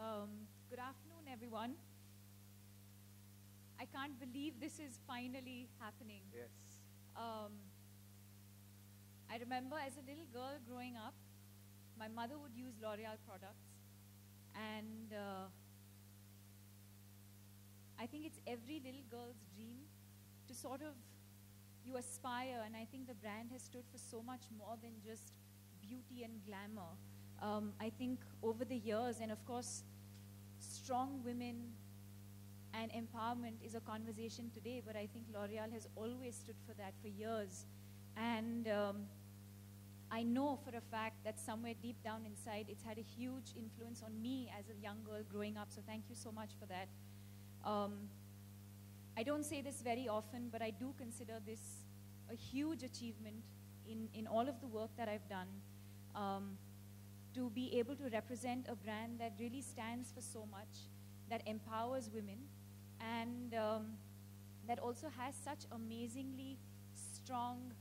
Good afternoon, everyone. I can't believe this is finally happening. Yes. Um, I remember as a little girl growing up, my mother would use L'Oreal products, and I think it's every little girl's dream to sort of, you aspire, and I think the brand has stood for so much more than just beauty and glamour. I think over the years, and of course, strong women and empowerment is a conversation today, but I think L'Oreal has always stood for that for years. And I know for a fact that somewhere deep down inside, it's had a huge influence on me as a young girl growing up, so thank you so much for that. I don't say this very often, but I do consider this a huge achievement in all of the work that I've done, to be able to represent a brand that really stands for so much, that empowers women, and that also has such amazingly strong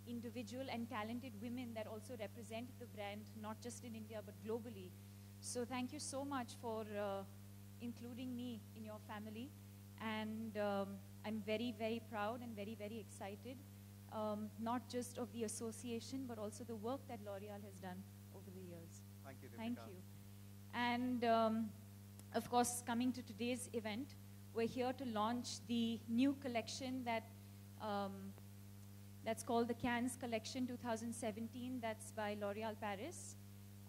individual and talented women that also represent the brand, not just in India, but globally. So thank you so much for including me in your family. And I'm very, very proud and very, very excited, not just of the association, but also the work that L'Oreal has done over the years. Thank you, Deepika. Thank you. And of course, coming to today's event, we're here to launch the new collection that that's called the Cannes Collection 2017. That's by L'Oréal Paris.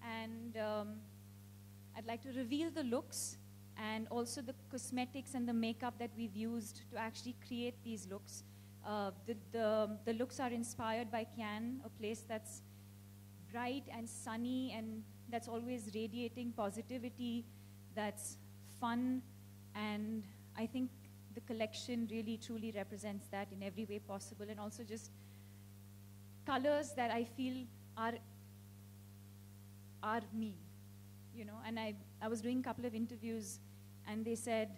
And I'd like to reveal the looks and also the cosmetics and the makeup that we've used to actually create these looks. The looks are inspired by Cannes, a place that's bright and sunny and that's always radiating positivity, that's fun, and I think the collection really truly represents that in every way possible, and also just colors that I feel are me, you know. And I was doing a couple of interviews and they said,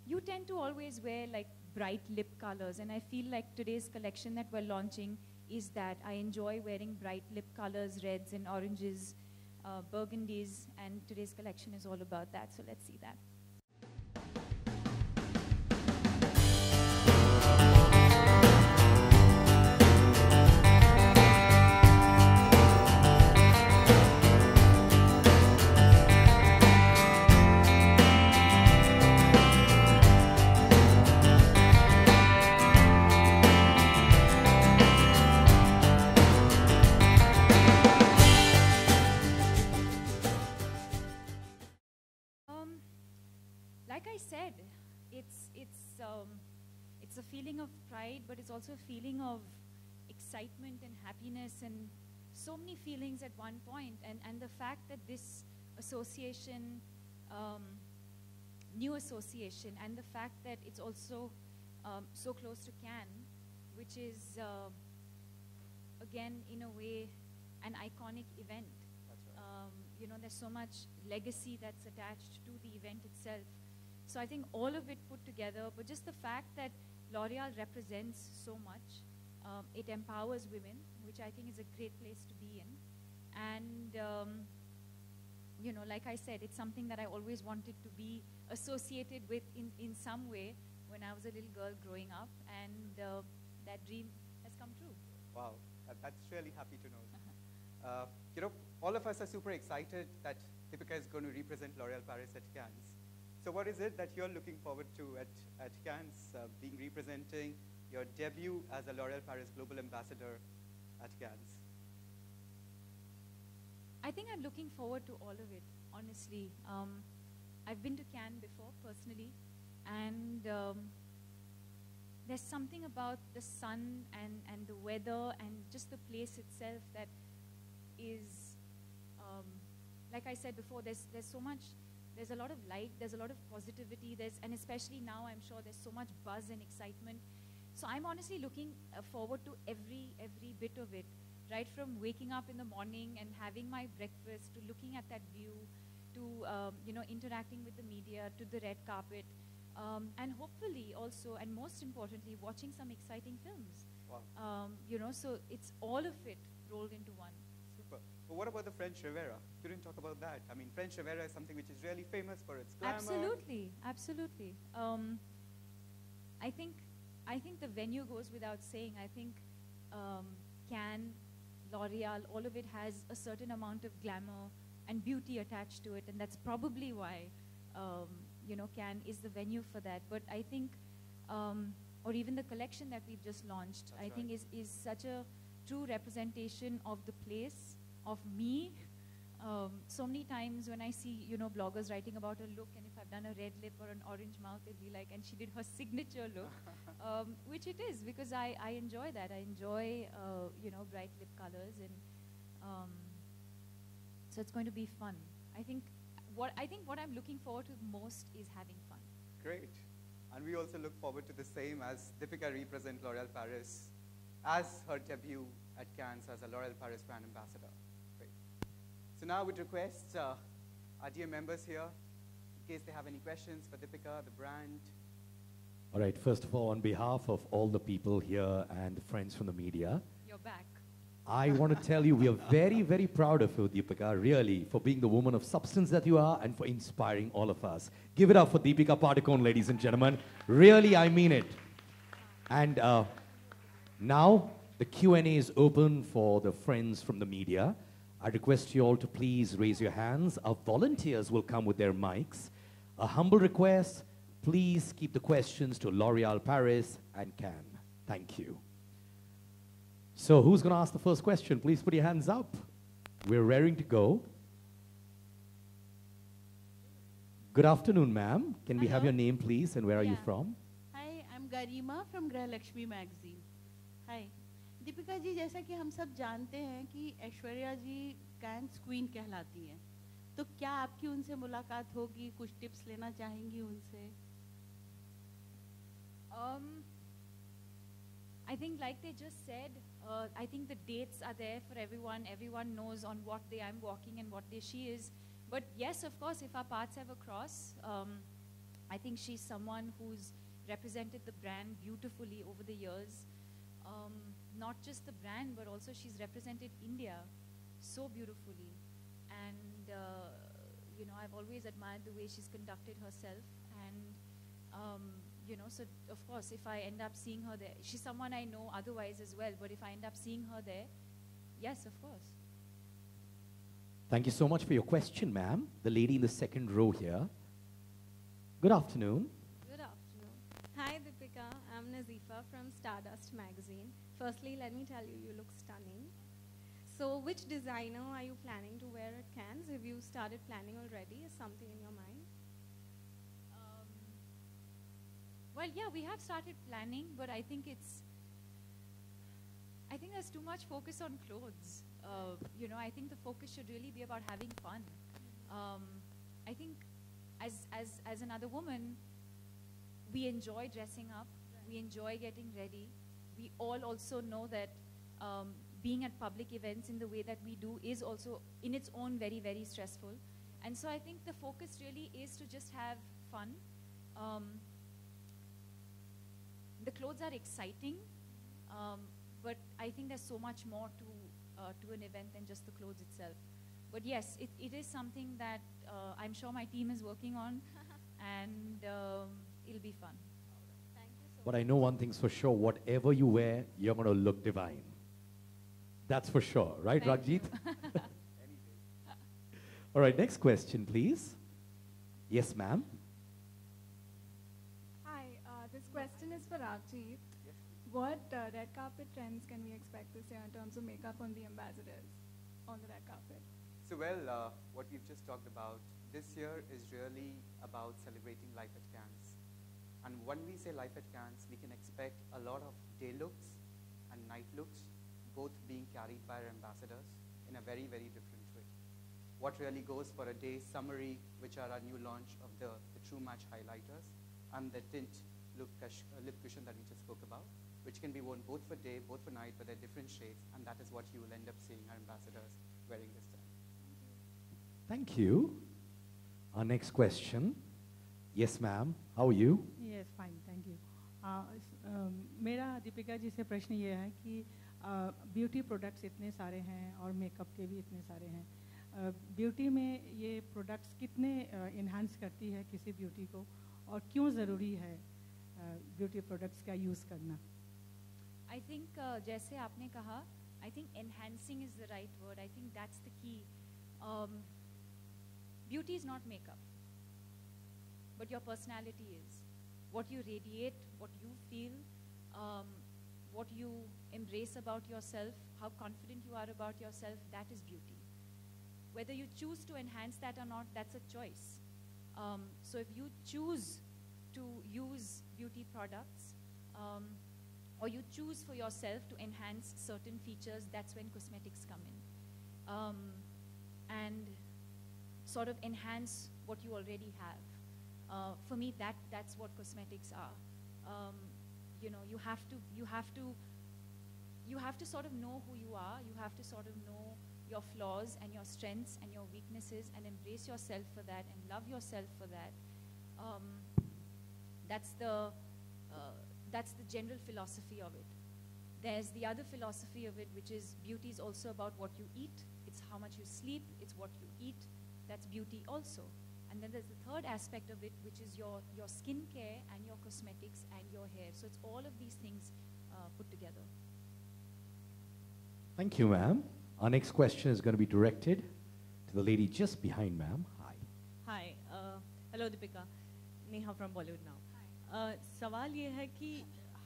you tend to always wear like bright lip colors, and I feel like today's collection that we're launching is that. I enjoy wearing bright lip colors, reds and oranges, burgundies, and today's collection is all about that, so let's see that. Like I said, it's a feeling of pride, but it's also a feeling of excitement and happiness and so many feelings at one point. And the fact that this association, new association, and the fact that it's also so close to Cannes, which is, again, in a way, an iconic event. That's right. You know, there's so much legacy that's attached to the event itself. So I think all of it put together, but just the fact that L'Oreal represents so much, it empowers women, which I think is a great place to be in. And, you know, like I said, it's something that I always wanted to be associated with in some way when I was a little girl growing up, and that dream has come true. Wow, that's really happy to know. You know, all of us are super excited that Deepika is going to represent L'Oréal Paris at Cannes. So what is it that you're looking forward to at Cannes, being representing your debut as a L'Oréal Paris Global Ambassador at Cannes? I think I'm looking forward to all of it, honestly. I've been to Cannes before, personally, and there's something about the sun and the weather and just the place itself that is, like I said before, there's so much. There's a lot of light, there's a lot of positivity, and especially now I'm sure there's so much buzz and excitement. So I'm honestly looking forward to every bit of it, right from waking up in the morning and having my breakfast, to looking at that view, to you know, interacting with the media, to the red carpet, and hopefully also, and most importantly, watching some exciting films. Wow. You know, so it's all of it rolled into one. Super. But what about the French Riviera? You didn't talk about that. I mean, French Riviera is something which is really famous for its glamour. Absolutely, absolutely. I think the venue goes without saying. I think Cannes, L'Oreal, all of it has a certain amount of glamour and beauty attached to it, and that's probably why Cannes is the venue for that. But I think, or even the collection that we've just launched, That's I think right. is such a true representation of the place, of me. So many times when I see bloggers writing about a look, and if I've done a red lip or an orange mouth, they'll be like, and she did her signature look, which it is, because I enjoy that. I enjoy bright lip colors, and so it's going to be fun. I think what I'm looking forward to most is having fun. Great. And we also look forward to the same as Deepika represent L'Oréal Paris as her debut at Cannes as a L'Oréal Paris brand ambassador. Great. So now we'd request our dear members here, in case they have any questions for Deepika, the brand. All right, first of all, on behalf of all the people here and the friends from the media, You're back. I want to tell you we are very, very proud of you, Deepika, really, for being the woman of substance that you are and for inspiring all of us. Give it up for Deepika Padukone, ladies and gentlemen. Really, I mean it. And now the Q&A is open for the friends from the media. I request you all to please raise your hands. Our volunteers will come with their mics. A humble request, please keep the questions to L'Oréal Paris and Cannes. Thank you. So who's going to ask the first question? Please put your hands up. We're raring to go. Good afternoon, ma'am. Can we have Hello. your name, please, and where are you Yeah. from? Hi, I'm Garima from Grah Lakshmi magazine. Hi. Deepika ji, जैसा कि हम सब जानते हैं कि ऐश्वर्या जी cans queen कहलाती हैं, तो क्या आपकी उनसे मुलाकात होगी? कुछ टिप्स लेना चाहेंगी उनसे? I think, like they just said, I think the dates are there for everyone. Everyone knows on what day I'm walking and what day she is. But yes, of course, if our paths ever cross, I think she's someone who's represented the brand beautifully over the years. Not just the brand, but also she's represented India so beautifully. And, I've always admired the way she's conducted herself. And, so of course, if I end up seeing her there, she's someone I know otherwise as well, but if I end up seeing her there, yes, of course. Thank you so much for your question, ma'am. The lady in the second row here. Good afternoon. Good afternoon. Hi, Deepika. I'm Nazifa from Stardust magazine. Firstly, let me tell you, you look stunning. So, which designer are you planning to wear at Cannes? Have you started planning already? Is something in your mind? Well, yeah, we have started planning, but I think there's too much focus on clothes. I think the focus should really be about having fun. I think as another woman, we enjoy dressing up. We enjoy getting ready. We all also know that being at public events in the way that we do is also in its own very, very stressful. And so I think the focus really is to just have fun. The clothes are exciting, but I think there's so much more to an event than just the clothes itself. But yes, it is something that I'm sure my team is working on, and it'll be fun. Thank you so But I know one thing's for sure, whatever you wear, you're going to look divine. That's for sure, right, Thank Ragjit? All right, next question, please. Yes, ma'am. Hi, this question is for Ragjit. What red carpet trends can we expect this year in terms of makeup on the ambassadors on the red carpet? So, well, what we've just talked about this year is really about celebrating life at Cannes. And when we say life at Cannes, we can expect a lot of day looks and night looks, both being carried by our ambassadors in a very, very different way. What really goes for a day summary, which are our new launch of the True Match highlighters and the tint lip cushion that we just spoke about, which can be worn both for day, both for night, but they're different shades, and that is what you will end up seeing our ambassadors wearing this time. Thank you. Our next question. Yes, ma'am. How are you? Yes, fine, thank you. मेरा दीपिका जी से प्रश्न ये है कि beauty products इतने सारे हैं और मेकअप के भी इतने सारे हैं, ब्यूटी में ये प्रोडक्ट्स कितने इन्हांस करती है किसी ब्यूटी को, और क्यों ज़रूरी है ब्यूटी प्रोडक्ट्स का यूज़ करना? आई थिंक जैसे आपने कहा, I think enhancing is the right word. I think that's the key. Beauty is not makeup, but your personality is. What you radiate, what you feel, what you embrace about yourself, how confident you are about yourself, that is beauty. Whether you choose to enhance that or not, that's a choice. So if you choose to use beauty products, or you choose for yourself to enhance certain features, that's when cosmetics come in. And sort of enhance what you already have. For me, that's what cosmetics are. You know, you have to sort of know who you are. You have to sort of know your flaws and your strengths and your weaknesses, and embrace yourself for that and love yourself for that. That's the general philosophy of it. There's the other philosophy of it, which is beauty is also about what you eat. It's how much you sleep. It's what you eat. That's beauty also. And then there's the third aspect of it, which is your skincare and your cosmetics and your hair. So it's all of these things put together. Thank you, ma'am. Our next question is going to be directed to the lady just behind, ma'am. Hi. Hi. Hello, Deepika. Neha from Bollywood Now. सवाल ये है कि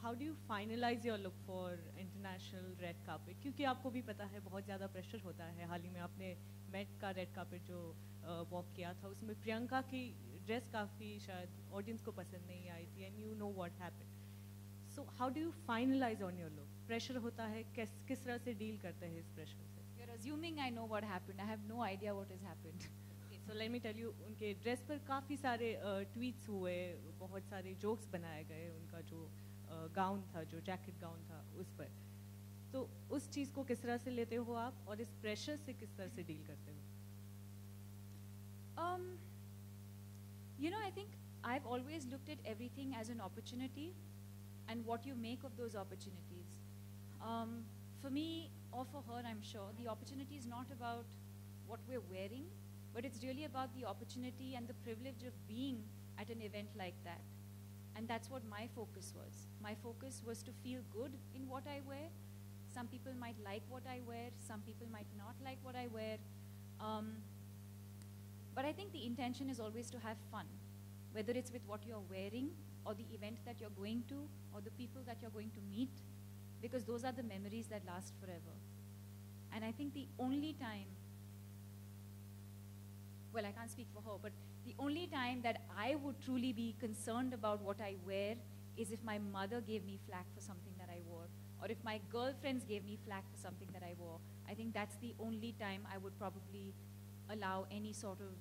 how do you finalize your look for international red carpet? क्योंकि आपको भी पता है बहुत ज़्यादा प्रेशर होता है. हाल ही में आपने मेट का रेड कार्पेट जो वॉक किया था, उसमें प्रियंका की ड्रेस काफ़ी शायद ऑडियंस को पसंद नहीं आई थी, and you know what happened. So how do you finalise on your look? Pressure होता है, किस तरह से डील करते हैं इस प्रेशर से? You're assuming I know what happened. I have no idea what has happened. So let me tell you, उनके ड्रेस पर काफ़ी सारे ट्वीट्स हुए, बहुत सारे जोक्स बनाए गए, उनका जो गाउन था, जो जैकेट गाउन था, उस पर. तो उस चीज़ को किस तरह से लेते हो आप, और इस प्रेशर से किस तरह से डील करते हो? You know, I think I've always looked at everything as an opportunity and what you make of those opportunities. For me, or for her, I'm sure, the opportunity is not about what we're wearing, but it's really about the opportunity and the privilege of being at an event like that. And that's what my focus was. My focus was to feel good in what I wear. Some people might like what I wear, some people might not like what I wear. But I think the intention is always to have fun, whether it's with what you're wearing, or the event that you're going to, or the people that you're going to meet, because those are the memories that last forever. And I think the only time, well, I can't speak for her, but the only time that I would truly be concerned about what I wear is if my mother gave me flack for something that I wore, or if my girlfriends gave me flack for something that I wore. I think that's the only time I would probably allow any sort of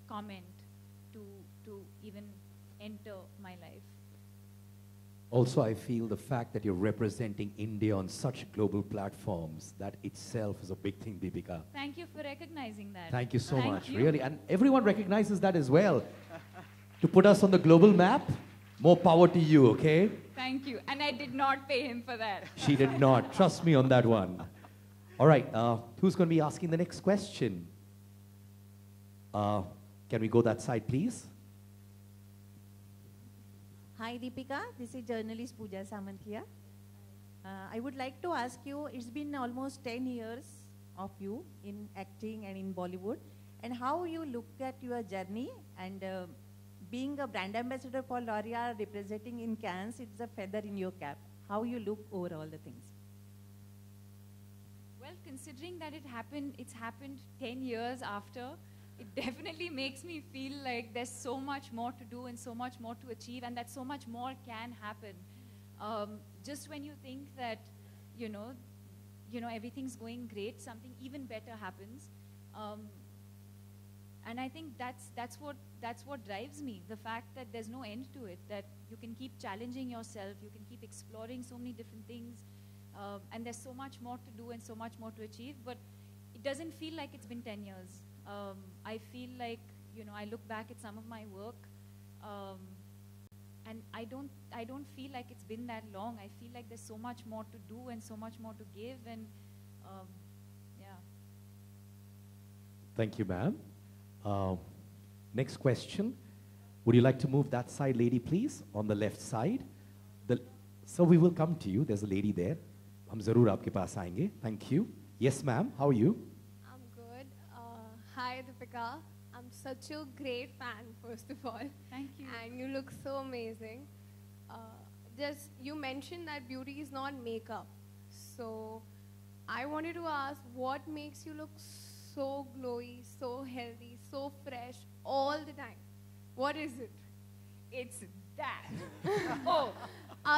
comment to even enter my life. Also, I feel the fact that you're representing India on such global platforms, that itself is a big thing, Deepika. Thank you for recognizing that. Thank you so Thank much, you. really. And everyone recognizes that as well. To put us on the global map, more power to you, okay? Thank you. And I did not pay him for that. She did not. Trust me on that one. All right, who's going to be asking the next question? Can we go that side, please? Hi Deepika, this is journalist Pooja Samanthia. I would like to ask you, it's been almost 10 years of you in acting and in Bollywood, and how you look at your journey, and being a brand ambassador for L'Oreal, representing in Cannes, it's a feather in your cap. How you look over all the things? Well, considering that it's happened 10 years after, it definitely makes me feel like there's so much more to do and so much more to achieve, and that so much more can happen. Just when you think that, you know, everything's going great, something even better happens. And I think that's what drives me, the fact that there's no end to it, that you can keep challenging yourself, you can keep exploring so many different things, and there's so much more to do and so much more to achieve, but it doesn't feel like it's been 10 years. I feel like, I look back at some of my work, and I don't feel like it's been that long. I feel like there's so much more to do and so much more to give, and yeah. Thank you, ma'am. Next question. Would you like to move that side, lady, please, on the left side? So we will come to you. There's a lady there. हम ज़रूर आपके पास आएंगे. Thank you. Yes, ma'am. How are you? I'm good. Hi, Deepika. I'm such a great fan, first of all. Thank you. And you look so amazing. Just you mentioned that beauty is not makeup. So I wanted to ask, what makes you look so glowy, so healthy, so fresh all the time? What is it? It's that. Oh,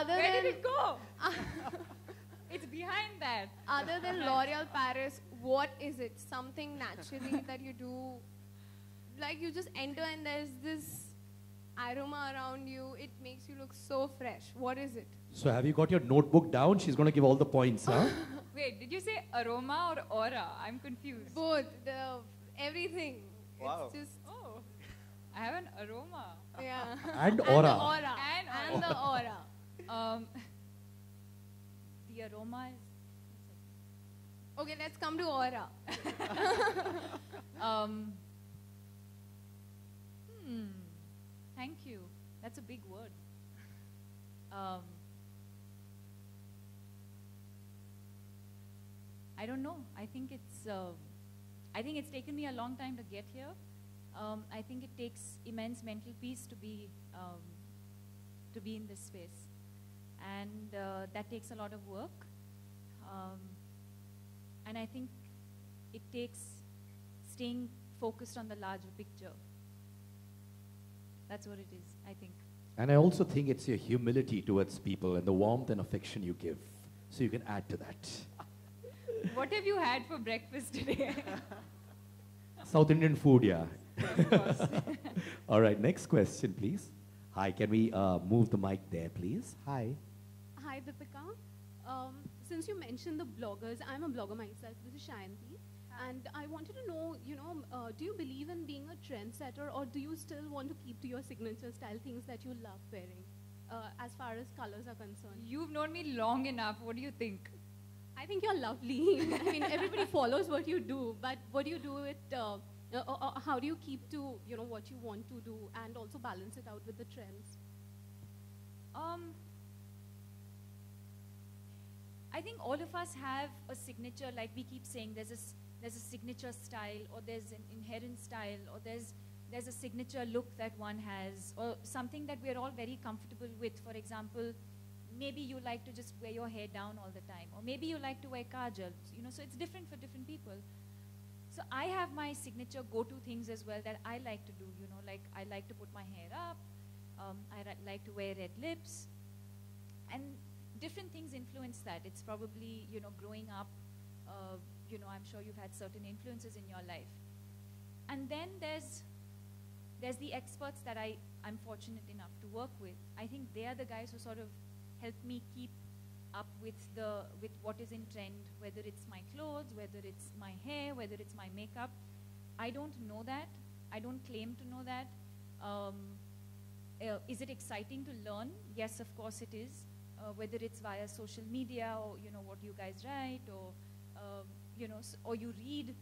Where did it go? It's behind that. Other than L'Oreal Paris, what is it? Something naturally that you do? Like you just enter and there's this aroma around you. It makes you look so fresh. What is it? So have you got your notebook down? She's going to give all the points, huh? Wait, did you say aroma or aura? I'm confused. Both. Everything. Wow. It's just, Oh, I have an aroma. yeah. And And aura. the aura. And And the aura. The aroma is. Okay, let's come to aura. Thank you. That's a big word. I don't know. I think it's taken me a long time to get here. I think it takes immense mental peace to be in this space, and that takes a lot of work. And I think it takes staying focused on the larger picture. That's what it is, I think. And I also think it's your humility towards people and the warmth and affection you give. So you can add to that. What have you had for breakfast today? South Indian food, yeah. All right, next question, please. Hi, can we move the mic there, please? Hi. Hi, Deepika. Since you mentioned the bloggers, I'm a blogger myself. This is Shayanti. And I wanted to know, do you believe in being a trendsetter, or do you still want to keep to your signature style, things that you love wearing, as far as colors are concerned? You've known me long enough. What do you think? I think you're lovely. I mean, everybody follows what you do, but what do you do with, how do you keep to, what you want to do and also balance it out with the trends? I think all of us have a signature, like we keep saying, there's a signature style, or there's an inherent style, or there's a signature look that one has, or something that we're all very comfortable with. For example, maybe you like to just wear your hair down all the time, or maybe you like to wear kajal, so it's different for different people. So I have my signature go-to things as well that I like to do, like I like to put my hair up, I like to wear red lips, and different things influence that. It's probably, growing up, I'm sure you've had certain influences in your life. And then there's the experts that I'm fortunate enough to work with. I think they are the guys who sort of help me keep up with what is in trend, whether it's my clothes, whether it's my hair, whether it's my makeup. I don't know that. I don't claim to know that. Is it exciting to learn? Yes, of course it is. Whether it's via social media, or what you guys write, or or you read.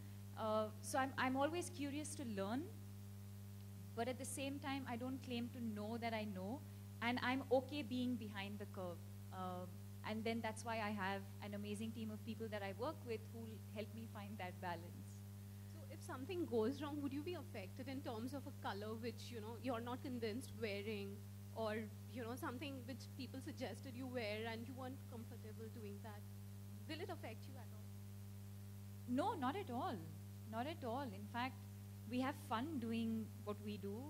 So I'm always curious to learn, but at the same time, I don't claim to know that I know, and I'm okay being behind the curve. And then that's why I have an amazing team of people that I work with who help me find that balance. So if something goes wrong, would you be affected in terms of a color which, you're not convinced wearing, or, something which people suggested you wear and you weren't comfortable doing that? Will it affect you at all? No, not at all. Not at all. In fact, we have fun doing what we do.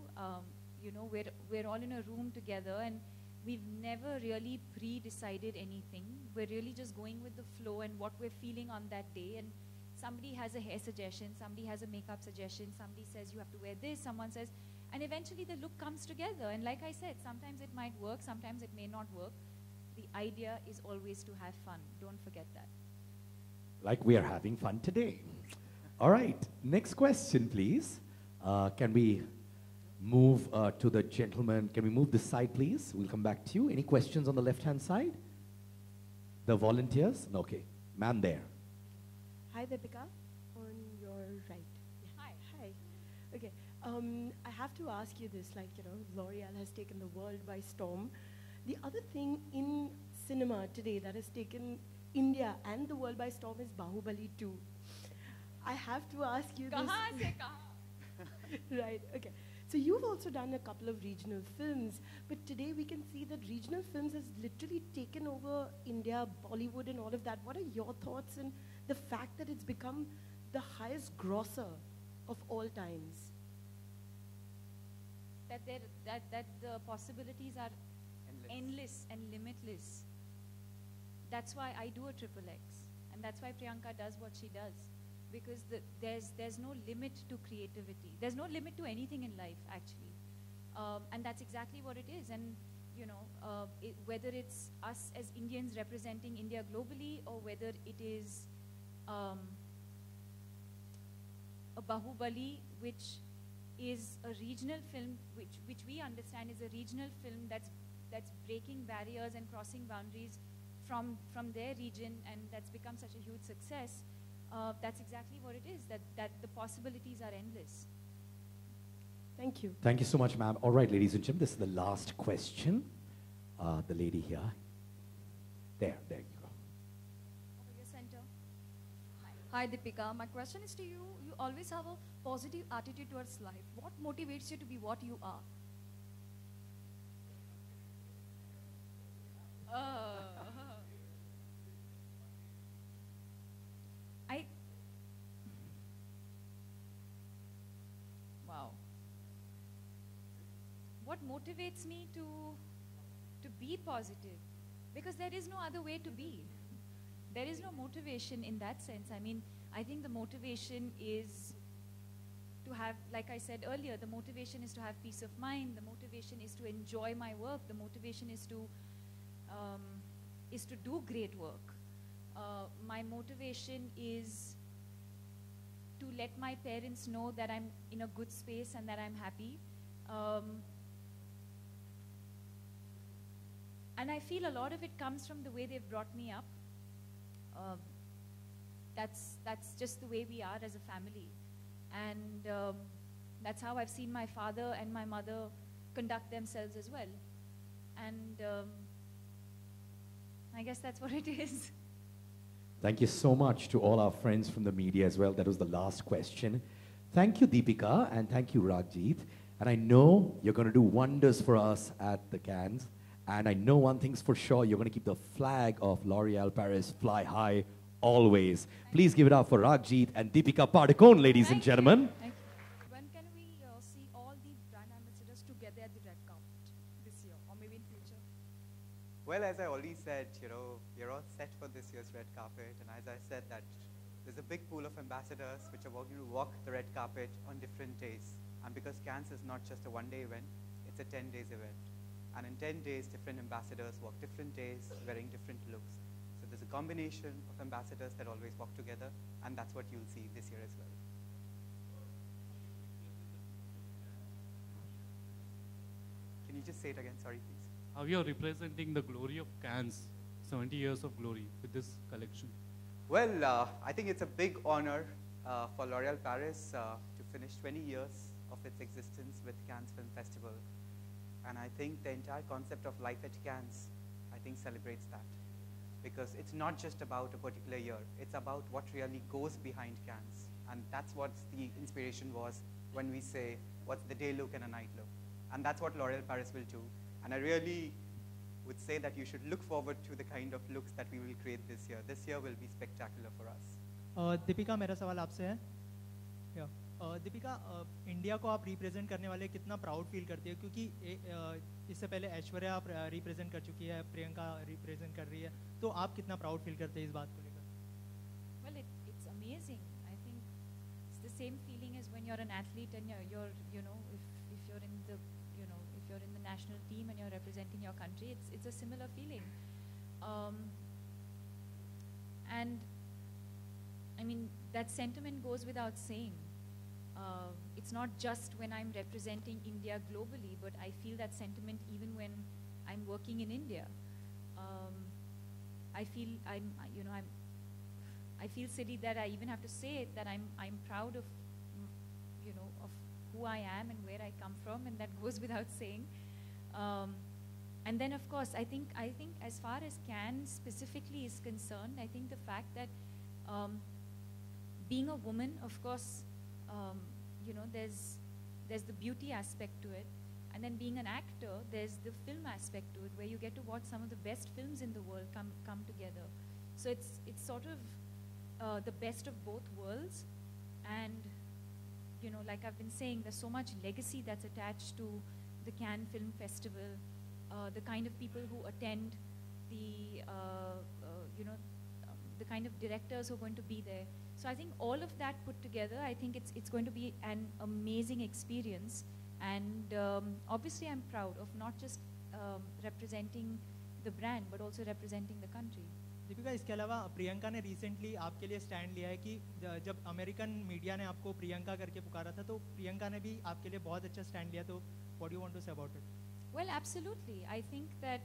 We're all in a room together, and we've never really pre-decided anything. We're really just going with the flow and what we're feeling on that day. And somebody has a hair suggestion, somebody has a makeup suggestion, somebody says you have to wear this, someone says, and eventually the look comes together. And like I said, sometimes it might work, sometimes it may not work. The idea is always to have fun. Don't forget that. Like we are having fun today. All right, next question, please. Can we move to the gentleman. Can we move this side, please? We'll come back to you. Any questions on the left-hand side? The volunteers? No, okay. Ma'am there. Hi, Deepika. On your right. Yeah. Hi. Hi. Okay. I have to ask you this, like, you know, L'Oreal has taken the world by storm. The other thing in cinema today that has taken India and the world by storm is Bahubali 2. I have to ask you this. Kahan se kahan? Right, okay. So you've also done a couple of regional films, but today we can see that regional films has literally taken over India, Bollywood and all of that. What are your thoughts on the fact that it's become the highest grosser of all times? That the possibilities are endless and limitless. That's why I do a triple X, and that's why Priyanka does what she does, because there's no limit to creativity. There's no limit to anything in life, actually, and that's exactly what it is. And you know, whether it's us as Indians representing India globally, or whether it is a Bahubali, which is a regional film, which we understand is a regional film that's breaking barriers and crossing boundaries from their region, and that's become such a huge success. That's exactly what it is, that the possibilities are endless. Thank you. Thank you so much, ma'am. All right, ladies and gentlemen, this is the last question. The lady here. There you go. Over your center. Hi, Deepika. My question is to you. You always have a positive attitude towards life. What motivates you to be what you are? Wow. What motivates me to be positive? Because there is no other way to be. There is no motivation in that sense. I mean, I think the motivation is to have, like I said earlier, the motivation is to have peace of mind. The motivation is to enjoy my work. The motivation is to do great work. My motivation is to let my parents know that I'm in a good space and that I'm happy. And I feel a lot of it comes from the way they've brought me up. That's just the way we are as a family. And that's how I've seen my father and my mother conduct themselves as well. And I guess that's what it is. Thank you so much to all our friends from the media as well. That was the last question. Thank you, Deepika, and thank you, Rajit. And I know you're going to do wonders for us at the Cannes. And I know one thing's for sure, you're going to keep the flag of L'Oreal Paris fly high always. Please give it up for Rajit and Deepika Padukone, ladies and gentlemen. When can we see all the brand ambassadors together at the red carpet this year, or maybe in future? Well, as I already said, you know, we're all set for this year's red carpet. And as I said, that there's a big pool of ambassadors which are going to walk the red carpet on different days. And because Cannes is not just a one-day event, it's a 10 days event. And in 10 days, different ambassadors walk different days, wearing different looks. So there's a combination of ambassadors that always walk together, and that's what you'll see this year as well. Can you just say it again? Sorry, please. How you are representing the glory of Cannes, 70 years of glory with this collection? Well, I think it's a big honor for L'Oreal Paris to finish 20 years of its existence with Cannes Film Festival. And I think the entire concept of Life at Cannes, I think, celebrates that. Because it's not just about a particular year, it's about what really goes behind Cannes. And that's what the inspiration was when we say, what's the day look and a night look? And that's what L'Oreal Paris will do. And I really would say that you should look forward to the kind of looks that we will create this year. This year will be spectacular for us. Deepika, मेरा सवाल आपसे है. Deepika, India को आप represent करने वाले कितना proud feel करती है, क्योंकि इससे पहले ऐश्वर्या आप रिप्रेजेंट कर चुकी है, प्रियंका रिप्रेजेंट कर रही है, तो आप कितना प्राउड फील करते हैं इस बात को लेकर? Well, it's amazing. I think it's the same feeling as when you're an athlete and you're you know, if you're in the, you know, if you're in the national team and you're representing your country, it's a similar feeling. And I mean, that sentiment goes without saying. it's not just when I'm representing India globally, but I feel that sentiment even when I'm working in India. I feel I feel silly that I even have to say it, that I'm proud of, of who I am and where I come from, and that goes without saying. And then, of course, I think as far as Cannes specifically is concerned, I think the fact that being a woman, of course, there's the beauty aspect to it, and then being an actor, there's the film aspect to it, where you get to watch some of the best films in the world come together. So it's sort of the best of both worlds, and like I've been saying, there's so much legacy that's attached to the Cannes Film Festival, the kind of people who attend, the kind of directors who are going to be there. So I think all of that put together, I think it's going to be an amazing experience. And obviously I'm proud of not just representing the brand, but also representing the country. Deepika, इसके अलावा प्रियंका ने recently आपके लिए stand लिया है कि जब American media ने आपको प्रियंका करके पुकारा था, तो प्रियंका ने भी आपके लिए बहुत अच्छा स्टैंड लिया, तो what do you want to say about it? Well, absolutely. I think that,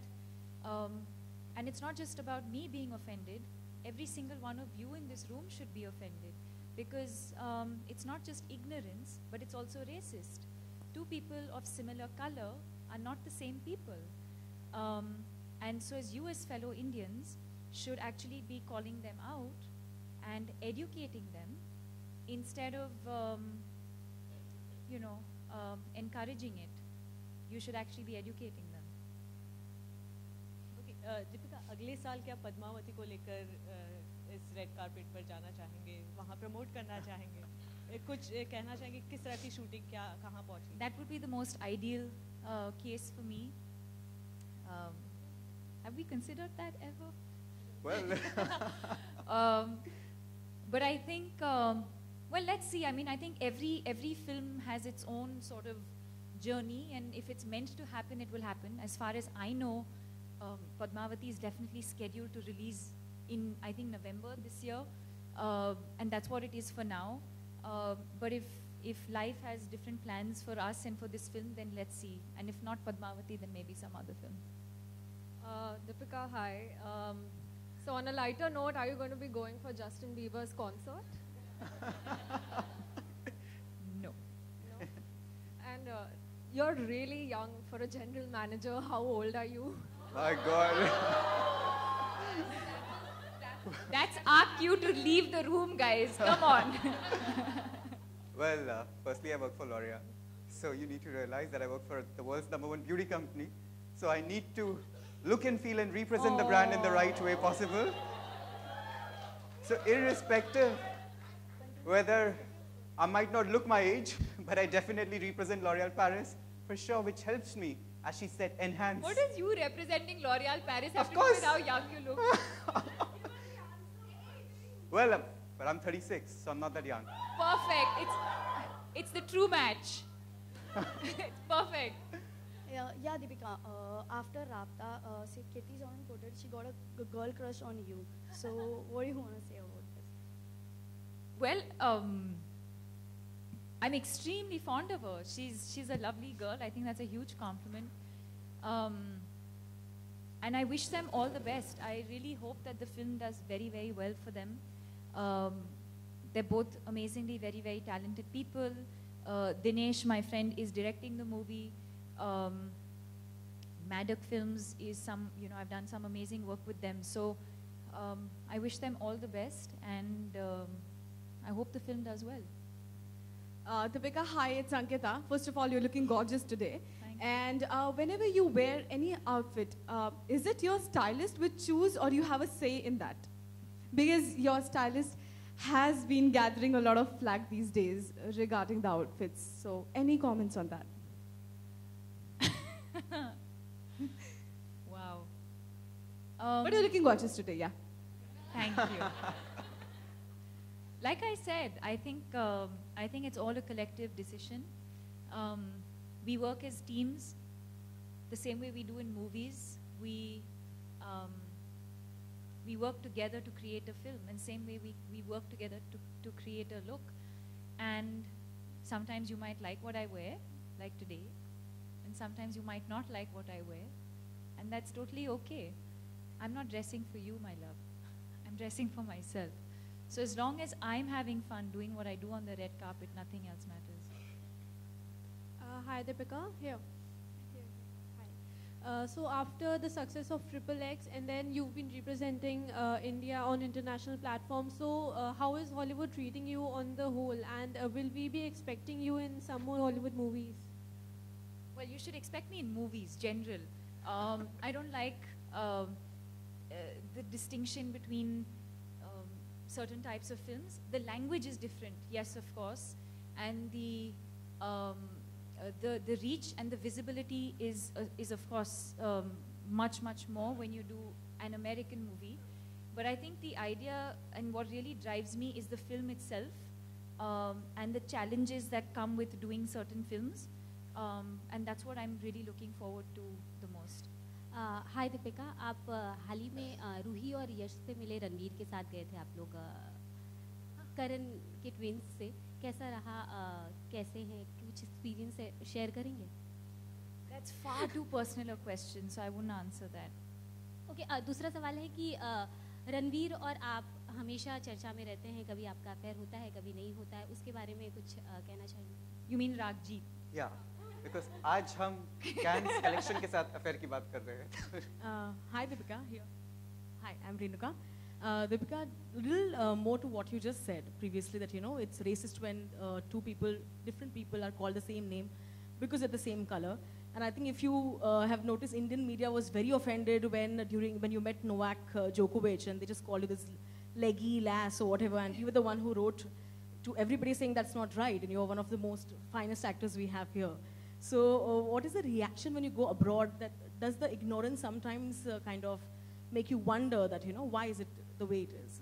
and it's not just about me being offended. Every single one of you in this room should be offended, because it's not just ignorance, but it's also racist. Two people of similar color are not the same people. And so as you as fellow Indians should actually be calling them out and educating them instead of, encouraging it. You should actually be educating them. Okay, Deepika, अगले साल क्या पद्मावती को लेकर इस red carpet पर जाना चाहेंगे, वहाँ प्रमोट करना चाहेंगे, कुछ कहना चाहेंगे, किस तरह की शूटिंग क्या कहाँ पहुँची? That would be the most ideal case for me. Have we considered that ever? Well, but I think, well, let's see. I mean, I think every film has its own sort of journey, and if it's meant to happen, it will happen. As far as I know, Padmavati is definitely scheduled to release in, I think, November this year, and that's what it is for now. But if life has different plans for us and for this film, then let's see. And if not Padmavati, then maybe some other film. Deepika, hi. So on a lighter note, are you going to be going for Justin Bieber's concert? No. No? And you're really young for a general manager. How old are you? My God. That's our cue to leave the room, guys. Come on. Well, firstly, I work for L'Oreal. So you need to realize that I work for the world's #1 beauty company. So I need to look and feel and represent the brand in the right way possible. So irrespective whether I might not look my age, but I definitely represent L'Oreal Paris for sure, which helps me, as she said, enhance. What does you representing L'Oreal Paris have Of to do course. with how young you look? Well, but I'm 36, so I'm not that young. Perfect. It's the true match. It's perfect. Yeah, Deepika, after Rapta, Kirti Sawan quoted, she got a girl crush on you. So what do you want to say about this? Well, I'm extremely fond of her. She's a lovely girl. I think that's a huge compliment. And I wish them all the best. I really hope that the film does very, very well for them. They're both amazingly very, very talented people. Dinesh, my friend, is directing the movie. Maddock Films is I've done some amazing work with them. So I wish them all the best, and I hope the film does well. Deepika, hi, it's Ankita. First of all, you're looking gorgeous today. Thank you. And whenever you wear any outfit, is it your stylist which choose, or you have a say in that? Because your stylist has been gathering a lot of flack these days regarding the outfits. So any comments on that? Wow. But you're looking gorgeous today, yeah. Thank you. Like I said, I think it's all a collective decision. We work as teams, the same way we do in movies. We work together to create a film, and same way we work together to create a look. And Sometimes you might like what I wear, like today, and sometimes you might not like what I wear, and that's totally okay. I'm not dressing for you, my love. I'm dressing for myself. So as long as I'm having fun doing what I do on the red carpet, nothing else matters. Hi, Deepika. Here. Hi. So after the success of Triple X, and then you've been representing India on international platforms. So how is Hollywood treating you on the whole? And will we be expecting you in some more Hollywood movies? Well, you should expect me in movies, general. I don't like the distinction between certain types of films. The language is different, yes, of course, and the reach and the visibility is of course much more when you do an American movie. But I think the idea and what really drives me is the film itself and the challenges that come with doing certain films, and that's what I'm really looking forward to the most. हाय दीपिका, आप हाल ही में रूही और यश से मिले, रणवीर के साथ गए थे आप लोग करण के ट्विंस से, कैसा रहा, कैसे हैं, कुछ एक्सपीरियंस शेयर करेंगे? That's far too personal a question, so I wouldn't answer that. Okay, दूसरा सवाल है कि रणवीर और आप हमेशा चर्चा में रहते हैं, कभी आपका अफेयर होता है, कभी नहीं होता है, उसके बारे में कुछ कहना चाहिए? You mean Raghjit? Yeah. Because आज हम Cannes collection के साथ affair की बात कर रहे हैं. Hi Deepika, here. Hi, I'm Renuka. Deepika, a little more to what you just said previously, that it's racist when different people are called the same name because they're the same color. And I think if you have noticed, Indian media was very offended when you met Novak Djokovic and they just called you this leggy lass or whatever, and you were the one who wrote to everybody saying that's not right, and you're one of the most finest actors we have here. So what is the reaction when you go abroad? Does the ignorance sometimes kind of make you wonder that, why is it the way it is?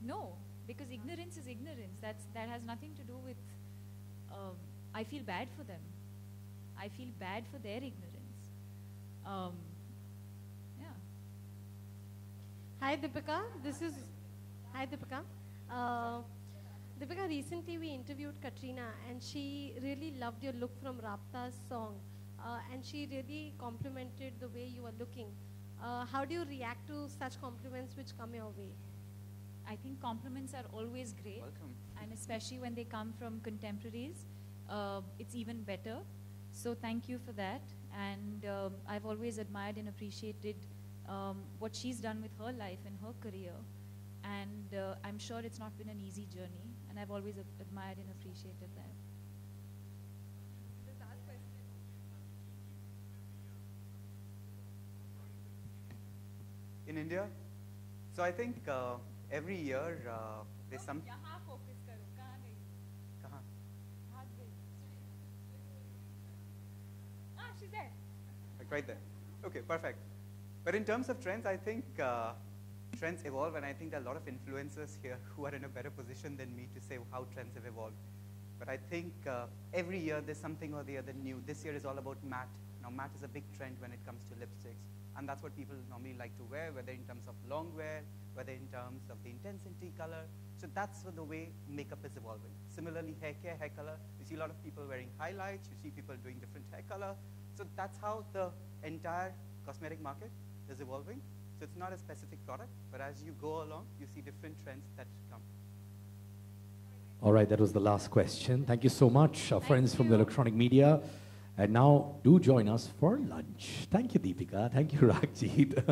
No, because ignorance is ignorance. That has nothing to do with, I feel bad for them. I feel bad for their ignorance. Yeah. Hi Deepika, Hi Deepika. Deepika, recently we interviewed Katrina and she really loved your look from Rapta's song, and she really complimented the way you are looking. How do you react to such compliments which come your way? I think compliments are always great. Welcome. And especially when they come from contemporaries, it's even better. So thank you for that. And I've always admired and appreciated what she's done with her life and her career. And I'm sure it's not been an easy journey. And I've always admired and appreciated that. In India, so I think every year there's some. She's there. Like right there. Okay, perfect. But in terms of trends, I think trends evolve, and I think there are a lot of influencers here who are in a better position than me to say how trends have evolved. But I think every year there's something or the other new. This year is all about matte. Now matte is a big trend when it comes to lipsticks. And that's what people normally like to wear, whether in terms of long wear, whether in terms of the intensity color. So that's the way makeup is evolving. Similarly, hair care, hair color. You see a lot of people wearing highlights. You see people doing different hair color. So that's how the entire cosmetic market is evolving. So it's not a specific product, but as you go along, you see different trends that come. All right, that was the last question. Thank you so much, our friends from the electronic media. And now, do join us for lunch. Thank you, Deepika. Thank you, Raghjit.